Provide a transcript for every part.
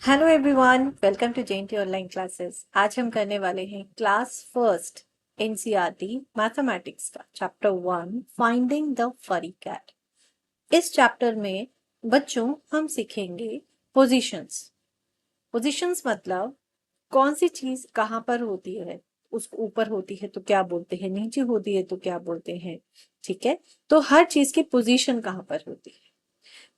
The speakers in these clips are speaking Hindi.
Hello everyone, welcome to JNT online classes. आज हम करने वाले हैं क्लास फर्स्ट एनसीईआरटी मैथमेटिक्स का chapter 1 finding the furry cat. इस चैप्टर में बच्चों हम सीखेंगे पोजीशंस। पोजीशंस मतलब कौन सी चीज कहाँ पर होती है, उसको ऊपर होती है तो क्या बोलते हैं, नीचे होती है तो क्या बोलते हैं। ठीक है, तो हर चीज की पोजीशन कहाँ पर होती है।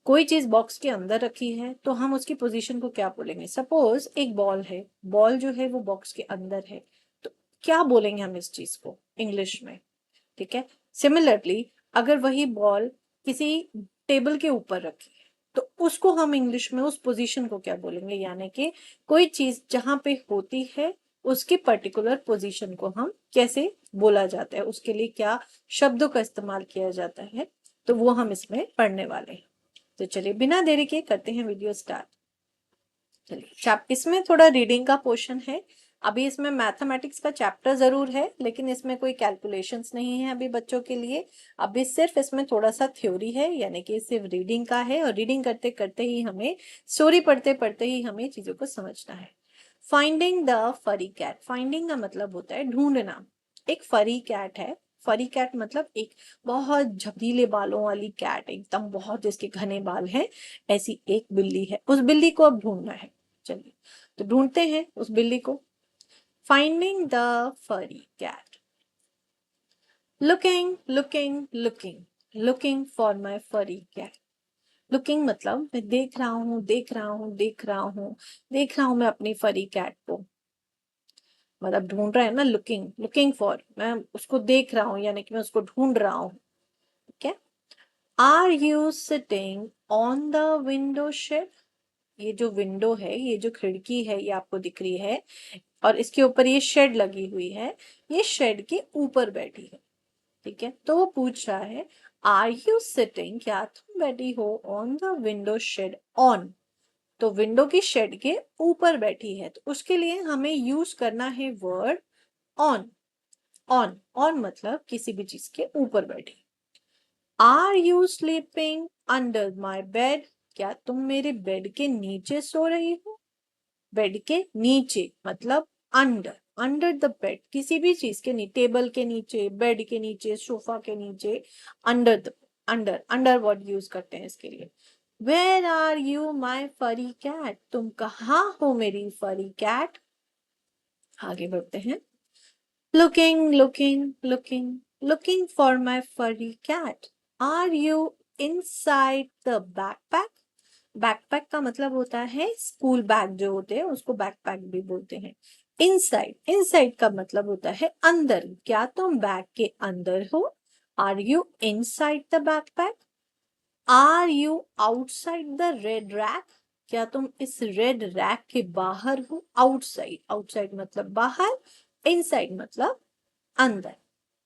कोई चीज बॉक्स के अंदर रखी है तो हम उसकी पोजीशन को क्या बोलेंगे। सपोज एक बॉल है, बॉल जो है वो बॉक्स के अंदर है, तो क्या बोलेंगे हम इस चीज को इंग्लिश में। ठीक है, सिमिलरली अगर वही बॉल किसी टेबल के ऊपर रखी है तो उसको हम इंग्लिश में उस पोजीशन को क्या बोलेंगे, यानी कि कोई चीज जहां पे होती है उसकी पर्टिकुलर पोजीशन को हम कैसे बोला जाता है, उसके लिए क्या शब्दों का इस्तेमाल किया जाता है, तो वो हम इसमें पढ़ने वाले हैं। तो चलिए बिना देरी के करते हैं वीडियो स्टार्ट। चलिए, इसमें थोड़ा रीडिंग का पोर्शन है। अभी इसमें मैथमेटिक्स का चैप्टर जरूर है, लेकिन इसमें कोई कैलकुलेशंस नहीं है अभी बच्चों के लिए। अभी सिर्फ इसमें थोड़ा सा थ्योरी है, यानी कि सिर्फ रीडिंग का है, और रीडिंग करते करते ही हमें, स्टोरी पढ़ते पढ़ते ही हमें चीजों को समझना है। Finding the furry cat. Finding का मतलब होता है ढूंढना। एक फरी कैट है। फरी कैट मतलब एक बहुत झबरीले बालों वाली कैट, एकदम बहुत जिसके घने बाल हैं, ऐसी एक बिल्ली है। उस बिल्ली को अब ढूंढना है। चलिए, तो ढूंढते हैं उस बिल्ली को। Finding the furry cat. Looking looking looking, looking for my furry cat. Looking मतलब मैं देख रहा हूँ, देख रहा हूँ, देख रहा हूँ, देख रहा हूँ मैं अपनी फरी कैट को। मतलब ढूंढ रहा है ना, लुकिंग, लुकिंग फॉर, मैं उसको देख रहा हूँ, यानी कि मैं उसको ढूंढ रहा हूँ। ठीक है। Are you sitting on the window shade. ये जो विंडो है, ये जो खिड़की है, ये आपको दिख रही है, और इसके ऊपर ये शेड लगी हुई है, ये शेड के ऊपर बैठी है। ठीक है, तो वो पूछ रहा है आर यू सिटिंग, क्या तुम बैठी हो on the window shade on, तो विंडो की शेड के ऊपर बैठी है, तो उसके लिए हमें यूज करना है वर्ड ऑन। ऑन, ऑन मतलब किसी भी चीज के ऊपर बैठी। Are you sleeping under my bed, क्या तुम मेरे बेड के नीचे सो रही हो। बेड के नीचे मतलब अंडर, अंडर द बेड, किसी भी चीज के नीचे, टेबल के नीचे, बेड के नीचे, सोफा के नीचे, under the, under, under word use करते हैं इसके लिए। Where are you my furry cat, तुम कहाँ हो मेरी फरी कैट। आगे बढ़ते हैं। Looking looking looking, looking for my furry cat. Are you inside the backpack. Backpack का मतलब होता है स्कूल बैग जो होते हैं, उसको बैकपैक भी बोलते हैं। इनसाइड, इनसाइड का मतलब होता है अंदर, क्या तुम बैग के अंदर हो। Are you inside the backpack. Are you outside the red rack, क्या तुम इस रेड रैक के बाहर हो। आउटसाइड, आउटसाइड मतलब बाहर, इनसाइड मतलब अंदर।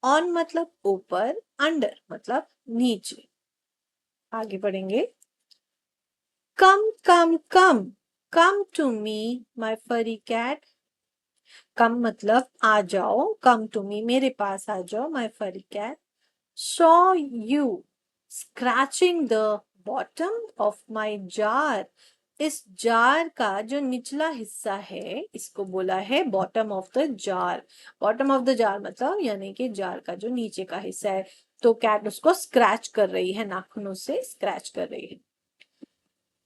ऑन मतलब ऊपर, अंडर मतलब नीचे। आगे बढ़ेंगे। कम कम कम, come to me my furry cat. कम मतलब आ जाओ, कम टू मी मेरे पास आ जाओ, my furry cat. Saw you scratching the bottom of my jar. इस जार का जो निचला हिस्सा है, इसको बोला है bottom of the jar. Bottom of the jar मतलब यानी कि जार का जो नीचे का हिस्सा है, तो कैट उसको स्क्रैच कर रही है, नाखूनों से स्क्रैच कर रही है।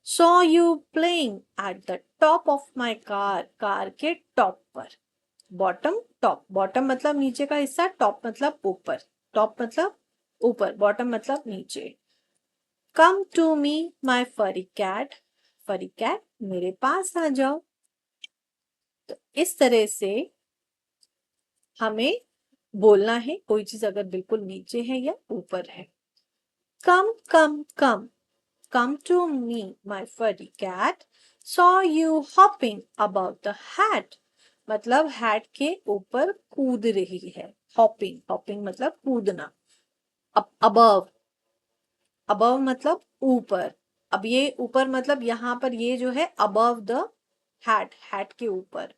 Saw you playing at the top of my car, car के टॉप पर। बॉटम, टॉप, बॉटम मतलब नीचे का हिस्सा, टॉप मतलब ऊपर, टॉप मतलब ऊपर, बॉटम मतलब नीचे। Come to me my furry cat, फरी कैट मेरे पास आ जाओ। तो इस तरह से हमें बोलना है कोई चीज अगर बिल्कुल नीचे है या ऊपर है। कम कम कम, come to me, my furry cat. Saw you hopping about the hat. मतलब हैट के ऊपर कूद रही है। हॉपिंग, हॉपिंग मतलब कूदना। अब अबव, अबव मतलब ऊपर। अब ये ऊपर मतलब यहाँ पर ये जो है अबव द हैट, हैट के ऊपर।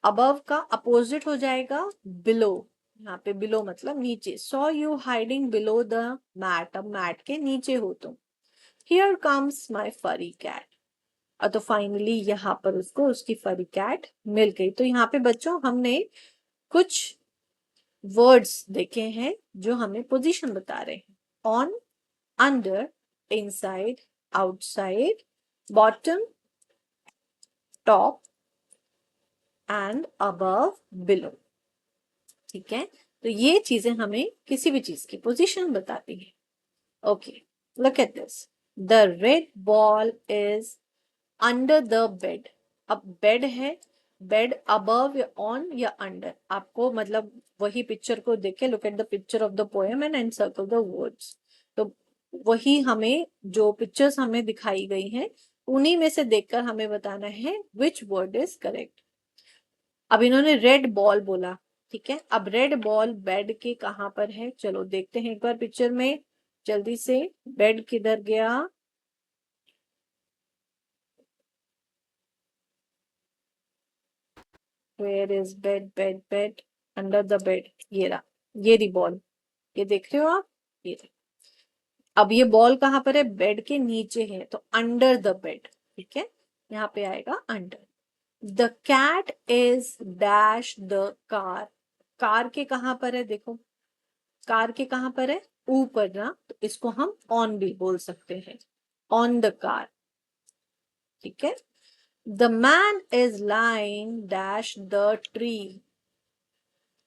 अबव का अपोजिट हो जाएगा बिलो, यहाँ पे बिलो मतलब नीचे। Saw you hiding below the mat, अब मैट के नीचे हो तुम। Here comes my furry cat. और तो फाइनली यहाँ पर उसको उसकी फरी कैट मिल गई। तो यहाँ पे बच्चों हमने कुछ वर्ड्स देखे हैं जो हमें पोजीशन बता रहे हैं। On, under, inside, outside, bottom, top and above, below. ठीक है, तो ये चीजें हमें किसी भी चीज की पोजीशन बताती है। Okay, look at this. The red ball is under the bed. अब बेड है, बेड अबव या ऑन या अंडर, आपको मतलब वही पिक्चर को देख के look at the picture of the poem and encircle the words. तो वही हमें जो पिक्चर्स हमें दिखाई गई हैं उन्हीं में से देखकर हमें बताना है विच वर्ड इज करेक्ट। अब इन्होंने रेड बॉल बोला, ठीक है, अब रेड बॉल बेड के कहां पर है, चलो देखते हैं एक बार पिक्चर में जल्दी से। बेड किधर गया, where is bed, bed bed, under the bed, ये रहा, ये रही बॉल, ये देख रहे हो आप, ये रही। अब ये बॉल कहां पर है, बेड के नीचे है, तो अंडर द बेड, ठीक है, यहाँ पे आएगा under. The cat is dash the car, car के कहां पर है, देखो कार के कहां पर है, ऊपर ना, तो इसको हम ऑन भी बोल सकते हैं, ऑन द कार, ठीक है। The man is lying dash the tree,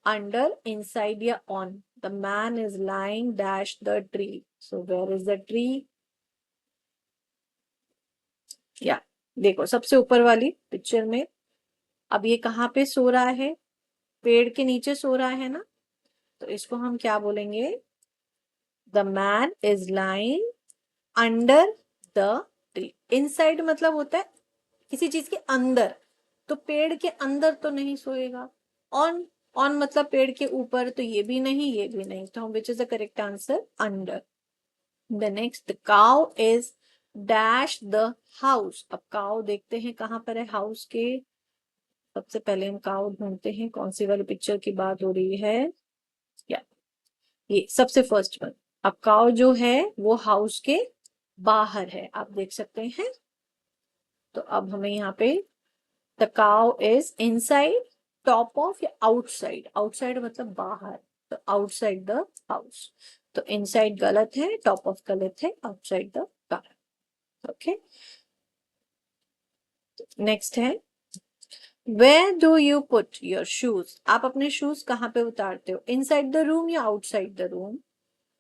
under, inside या on, the man is lying dash the tree, so where is the tree, या देखो सबसे ऊपर वाली पिक्चर में, अब ये कहाँ पे सो रहा है, पेड़ के नीचे सो रहा है ना, तो इसको हम क्या बोलेंगे, the man is lying under the tree. Inside मतलब होता है किसी चीज के अंदर, तो पेड़ के अंदर तो नहीं सोएगा। ऑन, ऑन मतलब पेड़ के ऊपर, तो ये भी नहीं ये भी नहीं, तो हम which is the correct answer, under. The next, cow is dash the house. अब काउ देखते हैं कहां पर है, हाउस के सबसे पहले हम काउ ढूंढते हैं, कौन सी वाली पिक्चर की बात हो रही है, या ये सबसे फर्स्ट वन। अब काउ जो है वो हाउस के बाहर है, आप देख सकते हैं। तो अब हमें यहाँ पे the cow is inside, top of या आउटसाइड, आउटसाइड मतलब बाहर, तो आउटसाइड द हाउस, तो इनसाइड गलत है, टॉप ऑफ गलत है, outside the car. Okay, next है, where do you put your shoes. आप अपने शूज कहाँ पे उतारते हो, इनसाइड द रूम या आउटसाइड द रूम।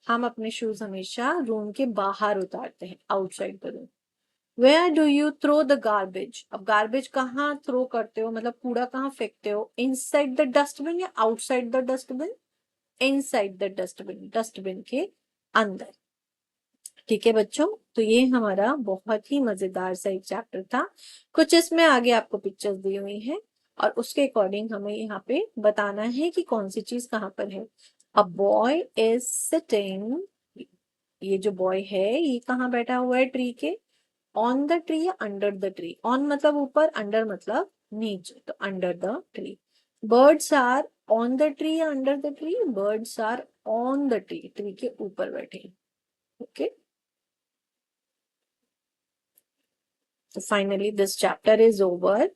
हम अपने शूज हमेशा रूम के बाहर उतारते हैं, outside the room. Where do you throw the garbage. अब गार्बेज कहाँ थ्रो करते हो, मतलब कूड़ा कहाँ फेंकते हो, इनसाइड द डस्टबिन या outside the dustbin, inside the dustbin, dustbin के अंदर। ठीक है बच्चों, तो ये हमारा बहुत ही मजेदार सा एक चैप्टर था। कुछ इसमें आगे आपको पिक्चर्स दी हुई हैं और उसके अकॉर्डिंग हमें यहाँ पे बताना है कि कौन सी चीज कहाँ पर है। अ बॉय इज सिटिंग, ये जो बॉय है ये कहाँ बैठा हुआ है, ट्री के, ऑन द ट्री या अंडर द ट्री, ऑन मतलब ऊपर, अंडर मतलब नीचे, तो under the tree. Birds are on the tree या under the tree, birds are on the tree, tree के ऊपर बैठे। ओके, तो finally this chapter is over.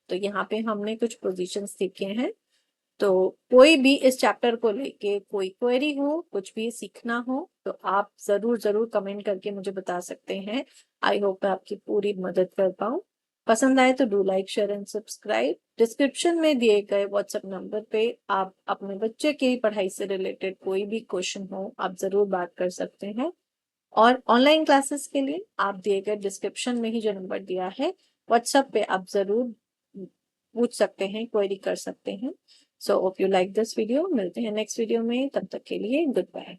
तो यहाँ पे हमने कुछ पोजीशंस सीखे हैं। तो कोई भी इस चैप्टर को लेके कोई क्वेरी हो, कुछ भी सीखना हो, तो आप जरूर जरूर कमेंट करके मुझे बता सकते हैं। आई होप मैं आपकी पूरी मदद कर पाऊँ। पसंद आए तो do like, share and subscribe. Description में दिए गए व्हाट्सएप नंबर पे आप अपने बच्चे की पढ़ाई से रिलेटेड कोई भी क्वेश्चन हो आप जरूर बात कर सकते हैं। और ऑनलाइन क्लासेस के लिए आप दिए गए डिस्क्रिप्शन में ही जो नंबर दिया है व्हाट्सएप पे आप जरूर पूछ सकते हैं, क्वेरी कर सकते हैं। So hope you like this video, मिलते हैं नेक्स्ट वीडियो में, तब तक के लिए गुड बाय।